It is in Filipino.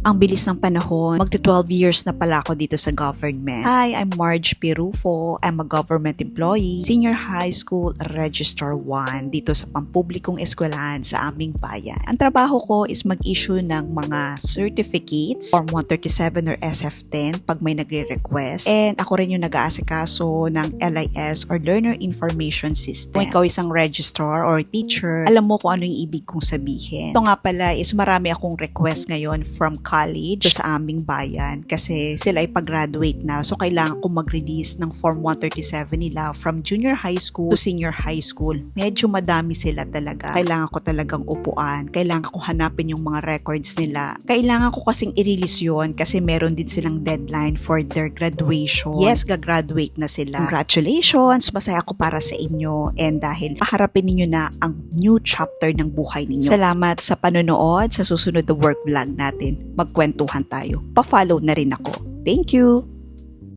Ang bilis ng panahon, magto-12 years na pala ako dito sa government. Hi, I'm Marge Pirufo. I'm a government employee, senior high school registrar 1 dito sa pampublikong eskwelahan sa aming bayan. Ang trabaho ko is mag-issue ng mga certificates, Form 137 or SF10 pag may nagre-request. And ako rin yung nag-aasikaso ng LIS or Learner Information System. Kung ikaw isang registrar or teacher, alam mo kung ano yung ibig kong sabihin. Ito nga pala is marami akong request ngayon from college sa aming bayan kasi sila ay pag-graduate na. So, kailangan ko mag-release ng Form 137 nila from junior high school to senior high school. Medyo madami sila talaga. Kailangan ko talagang upuan. Kailangan ko hanapin yung mga records nila. Kailangan ko kasing i-release yun kasi meron din silang deadline for their graduation. Yes, gagraduate na sila. Congratulations! Masaya ako para sa inyo. And dahil paharapin ninyo na ang new chapter ng buhay ninyo. Salamat sa panonood. Sa susunod na work vlog natin, magkwentuhan tayo. Pa-follow na rin ako. Thank you!